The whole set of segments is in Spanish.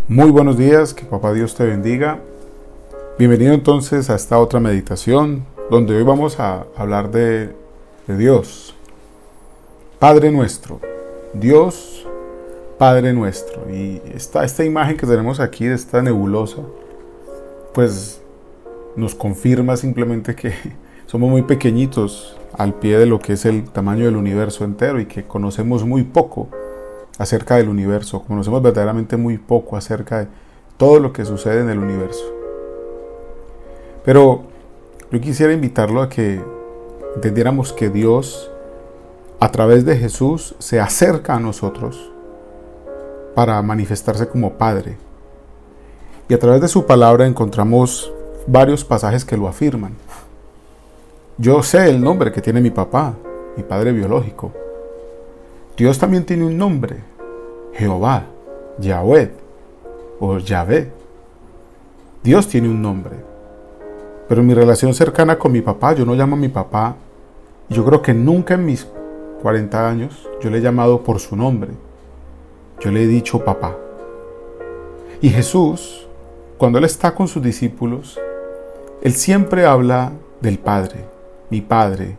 Muy buenos días, que papá Dios te bendiga. Bienvenido entonces a esta otra meditación, donde hoy vamos a hablar de Dios. Padre nuestro, Dios, Padre nuestro. Y esta imagen que tenemos aquí, de esta nebulosa, pues nos confirma simplemente que somos muy pequeñitos al pie de lo que es el tamaño del universo entero y que conocemos muy poco acerca del universo, conocemos verdaderamente muy poco acerca de todo lo que sucede en el universo. Pero yo quisiera invitarlo a que entendiéramos que Dios, a través de Jesús, se acerca a nosotros para manifestarse como Padre. Y a través de su palabra encontramos varios pasajes que lo afirman. Yo sé el nombre que tiene mi papá, mi padre biológico. Dios también tiene un nombre, Jehová, Yahweh o Yahvé. Dios tiene un nombre, pero en mi relación cercana con mi papá, yo no llamo a mi papá, y yo creo que nunca en mis 40 años yo le he llamado por su nombre, yo le he dicho papá. Y Jesús, cuando Él está con sus discípulos, Él siempre habla del Padre, mi Padre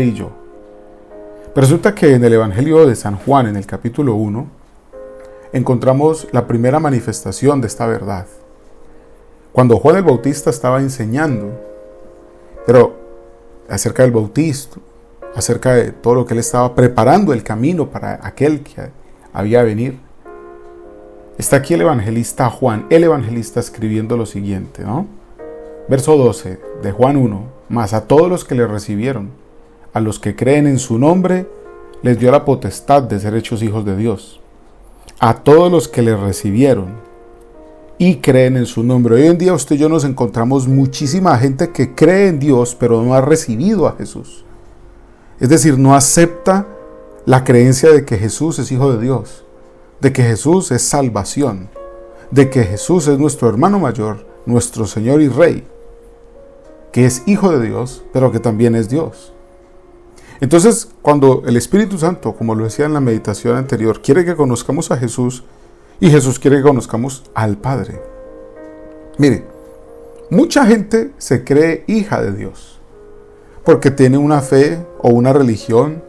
y yo. Pero resulta que en el Evangelio de San Juan, en el capítulo 1, encontramos la primera manifestación de esta verdad. Cuando Juan el Bautista estaba enseñando, pero acerca del bautismo, acerca de todo lo que él estaba preparando el camino para aquel que había de venir, está aquí el evangelista Juan, el evangelista escribiendo lo siguiente, ¿no? Verso 12 de Juan 1, mas a todos los que le recibieron, a los que creen en su nombre, les dio la potestad de ser hechos hijos de Dios. A todos los que le recibieron y creen en su nombre. Hoy en día usted y yo nos encontramos muchísima gente que cree en Dios, pero no ha recibido a Jesús. Es decir, no acepta la creencia de que Jesús es hijo de Dios, de que Jesús es salvación, de que Jesús es nuestro hermano mayor, nuestro Señor y Rey, que es hijo de Dios, pero que también es Dios. Entonces, cuando el Espíritu Santo, como lo decía en la meditación anterior, quiere que conozcamos a Jesús y Jesús quiere que conozcamos al Padre. Mire, mucha gente se cree hija de Dios porque tiene una fe o una religión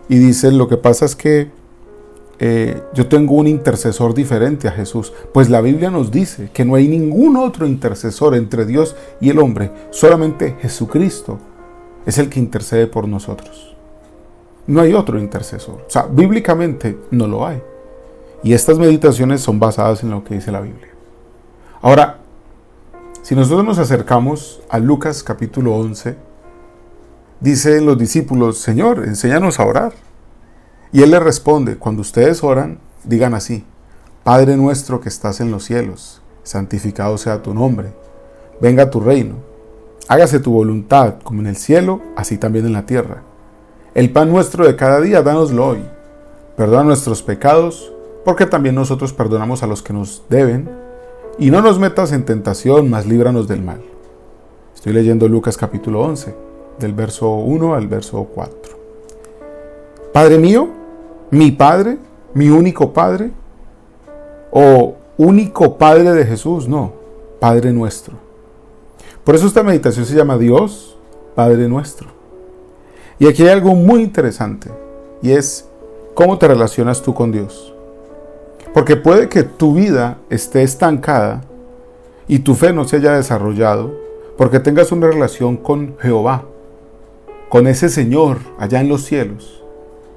y dicen, lo que pasa es que yo tengo un intercesor diferente a Jesús. Pues la Biblia nos dice que no hay ningún otro intercesor entre Dios y el hombre, solamente Jesucristo es el que intercede por nosotros. No hay otro intercesor. O sea, bíblicamente no lo hay. Y estas meditaciones son basadas en lo que dice la Biblia. Ahora, si nosotros nos acercamos a Lucas capítulo 11, dicen los discípulos, Señor, enséñanos a orar. Y Él les responde, cuando ustedes oran, digan así, Padre nuestro que estás en los cielos, santificado sea tu nombre, venga tu reino, hágase tu voluntad como en el cielo, así también en la tierra. El pan nuestro de cada día, dánoslo hoy. Perdona nuestros pecados, porque también nosotros perdonamos a los que nos deben. Y no nos metas en tentación, mas líbranos del mal. Estoy leyendo Lucas capítulo 11, del verso 1 al verso 4. Padre mío, mi Padre, mi único Padre, o único Padre de Jesús, no, Padre nuestro. Por eso esta meditación se llama Dios, Padre nuestro. Y aquí hay algo muy interesante, y es cómo te relacionas tú con Dios. Porque puede que tu vida esté estancada y tu fe no se haya desarrollado porque tengas una relación con Jehová, con ese Señor allá en los cielos,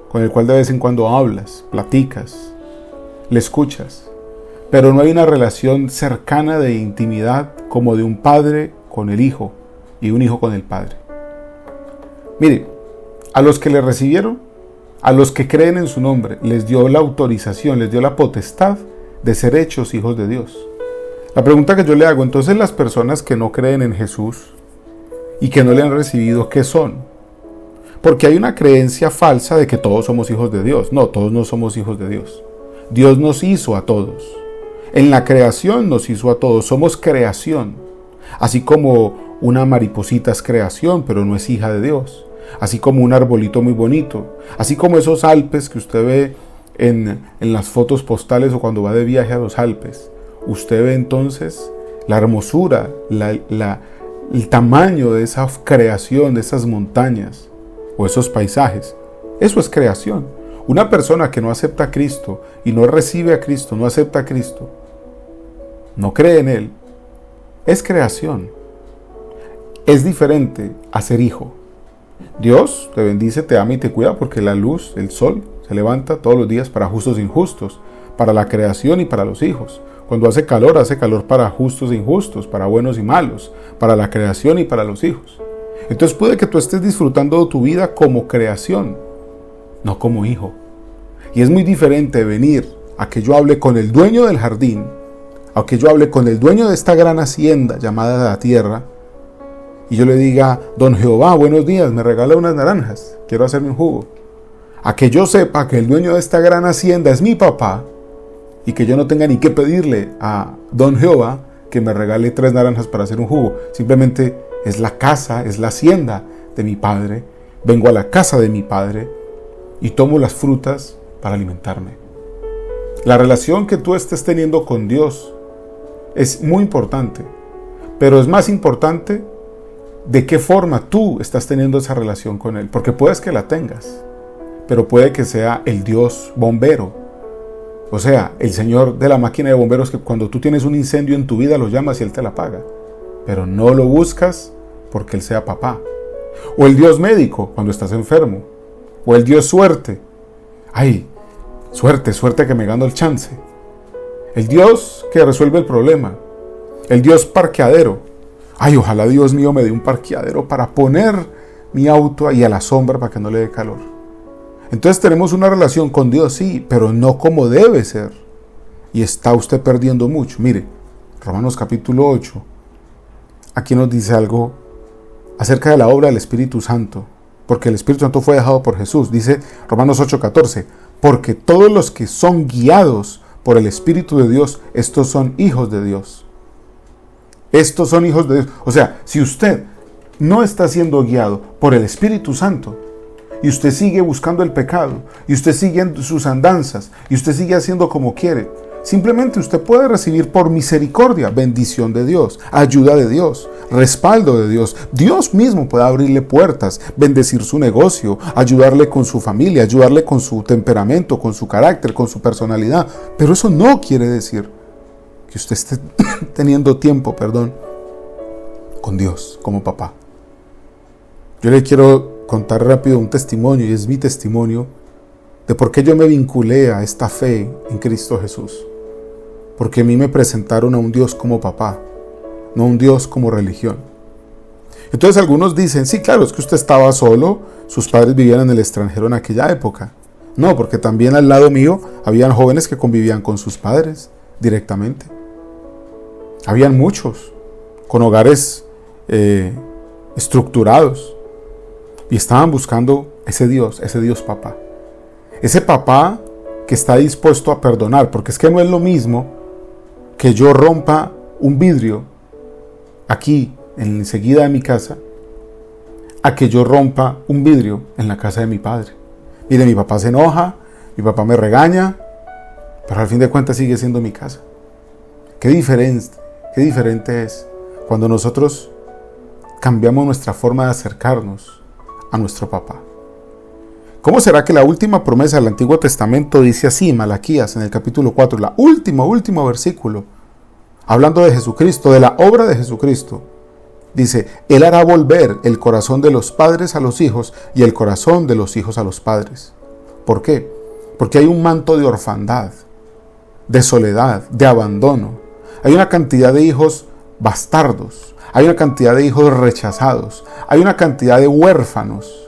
con el cual de vez en cuando hablas, platicas, le escuchas, pero no hay una relación cercana de intimidad como de un padre con el hijo y un hijo con el padre. Mire, a los que le recibieron, a los que creen en su nombre, les dio la autorización, les dio la potestad de ser hechos hijos de Dios. La pregunta que yo le hago, entonces las personas que no creen en Jesús y que no le han recibido, ¿qué son? Porque hay una creencia falsa de que todos somos hijos de Dios. No, todos no somos hijos de Dios. Dios nos hizo a todos. En la creación nos hizo a todos. Somos creación. Así como una mariposita es creación, pero no es hija de Dios. Así como un arbolito muy bonito. Así como esos Alpes que usted ve en las fotos postales o cuando va de viaje a los Alpes, usted ve entonces la hermosura, el tamaño de esa creación, de esas montañas o esos paisajes. Eso es creación. Una persona que no acepta a Cristo y no recibe a Cristo, no acepta a Cristo, no cree en Él, es creación. Es diferente a ser hijo. Dios te bendice, te ama y te cuida porque la luz, el sol, se levanta todos los días para justos e injustos, para la creación y para los hijos. Cuando hace calor para justos e injustos, para buenos y malos, para la creación y para los hijos. Entonces puede que tú estés disfrutando de tu vida como creación, no como hijo. Y es muy diferente venir a que yo hable con el dueño del jardín, a que yo hable con el dueño de esta gran hacienda llamada la tierra, y yo le diga: don Jehová, buenos días, me regala unas naranjas, quiero hacerme un jugo. A que yo sepa que el dueño de esta gran hacienda es mi papá, y que yo no tenga ni que pedirle a don Jehová que me regale 3 naranjas para hacer un jugo. Simplemente es la casa, es la hacienda de mi padre. Vengo a la casa de mi padre y tomo las frutas para alimentarme. La relación que tú estés teniendo con Dios es muy importante, pero es más importante de qué forma tú estás teniendo esa relación con Él, porque puedes que la tengas, pero puede que sea el Dios bombero, o sea, el Señor de la máquina de bomberos, que cuando tú tienes un incendio en tu vida lo llamas y Él te la apaga, pero no lo buscas porque Él sea papá. O el Dios médico cuando estás enfermo, o el Dios suerte. Ay, suerte que me gano el chance. El Dios que resuelve el problema. El Dios parqueadero. Ay, ojalá Dios mío me dé un parqueadero para poner mi auto ahí a la sombra para que no le dé calor. Entonces tenemos una relación con Dios, sí, pero no como debe ser. Y está usted perdiendo mucho. Mire, Romanos capítulo 8, aquí nos dice algo acerca de la obra del Espíritu Santo, porque el Espíritu Santo fue dejado por Jesús. Dice Romanos 8:14, porque todos los que son guiados por el Espíritu de Dios, estos son hijos de Dios. Estos son hijos de Dios. O sea, si usted no está siendo guiado por el Espíritu Santo, y usted sigue buscando el pecado, y usted sigue en sus andanzas, y usted sigue haciendo como quiere, simplemente usted puede recibir por misericordia bendición de Dios, ayuda de Dios, respaldo de Dios. Dios mismo puede abrirle puertas, bendecir su negocio, ayudarle con su familia, ayudarle con su temperamento, con su carácter, con su personalidad. Pero eso no quiere decir que usted esté teniendo tiempo, con Dios como papá. Yo le quiero contar rápido un testimonio, y es mi testimonio de por qué yo me vinculé a esta fe en Cristo Jesús. Porque a mí me presentaron a un Dios como papá, no un Dios como religión. Entonces algunos dicen: sí, claro, es que usted estaba solo, sus padres vivían en el extranjero en aquella época. No, porque también al lado mío habían jóvenes que convivían con sus padres directamente. Habían muchos con hogares estructurados, y estaban buscando ese Dios papá. Ese papá que está dispuesto a perdonar, porque es que no es lo mismo que yo rompa un vidrio aquí, enseguida de mi casa, a que yo rompa un vidrio en la casa de mi padre. Mire, mi papá se enoja, mi papá me regaña, pero al fin de cuentas sigue siendo mi casa. Qué diferente es cuando nosotros cambiamos nuestra forma de acercarnos a nuestro papá. ¿Cómo será que la última promesa del Antiguo Testamento dice así, Malaquías, en el capítulo 4, la último versículo, hablando de Jesucristo, de la obra de Jesucristo? Dice: Él hará volver el corazón de los padres a los hijos y el corazón de los hijos a los padres. ¿Por qué? Porque hay un manto de orfandad, de soledad, de abandono. Hay una cantidad de hijos bastardos, hay una cantidad de hijos rechazados, hay una cantidad de huérfanos.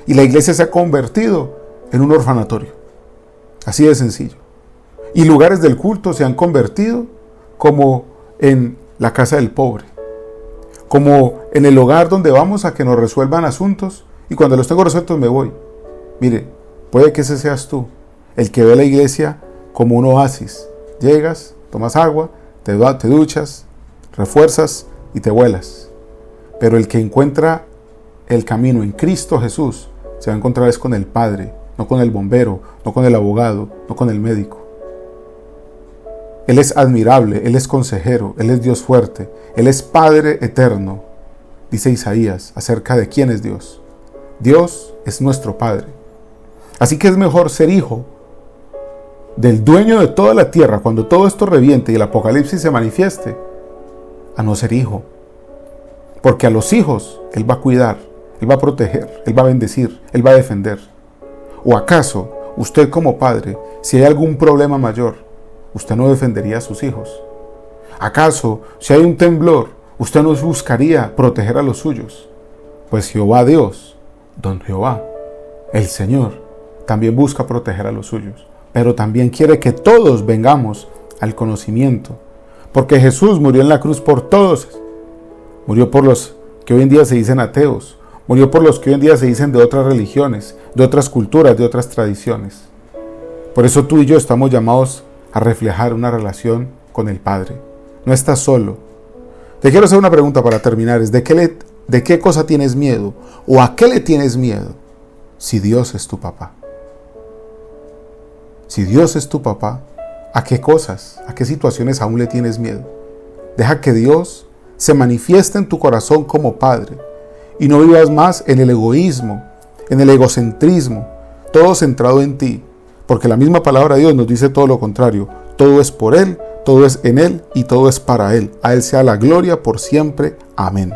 Y la iglesia se ha convertido en un orfanatorio. Así de sencillo. Y lugares del culto se han convertido como en la casa del pobre, como en el hogar donde vamos a que nos resuelvan asuntos, y cuando los tengo resueltos me voy. Mire, puede que ese seas tú, el que ve la iglesia como un oasis. Llegas, tomas agua, te duchas, refuerzas y te vuelas. Pero el que encuentra el camino en Cristo Jesús se va a encontrar es con el Padre, no con el bombero, no con el abogado, no con el médico. Él es admirable, Él es consejero, Él es Dios fuerte, Él es Padre eterno, dice Isaías acerca de quién es Dios. Dios es nuestro Padre. Así que es mejor ser hijo del dueño de toda la tierra cuando todo esto reviente y el apocalipsis se manifieste, a no ser hijo. Porque a los hijos Él va a cuidar, Él va a proteger, Él va a bendecir, Él va a defender. ¿O acaso usted como padre, si hay algún problema mayor, usted no defendería a sus hijos? ¿Acaso si hay un temblor, usted no buscaría proteger a los suyos? Pues Jehová Dios, don Jehová, el Señor, también busca proteger a los suyos, pero también quiere que todos vengamos al conocimiento, porque Jesús murió en la cruz por todos. Murió por los que hoy en día se dicen ateos, murió por los que hoy en día se dicen de otras religiones, de otras culturas, de otras tradiciones. Por eso tú y yo estamos llamados a reflejar una relación con el Padre. No estás solo. Te quiero hacer una pregunta para terminar, es ¿de qué cosa tienes miedo? ¿O a qué le tienes miedo? Si Dios es tu papá. Si Dios es tu papá, ¿a qué cosas, a qué situaciones aún le tienes miedo? Deja que Dios se manifieste en tu corazón como Padre y no vivas más en el egoísmo, en el egocentrismo, todo centrado en ti, porque la misma palabra de Dios nos dice todo lo contrario. Todo es por Él, todo es en Él y todo es para Él. A Él sea la gloria por siempre. Amén.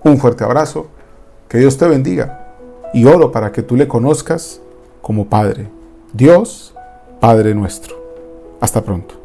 Un fuerte abrazo, que Dios te bendiga y oro para que tú le conozcas como Padre. Dios, Padre nuestro. Hasta pronto.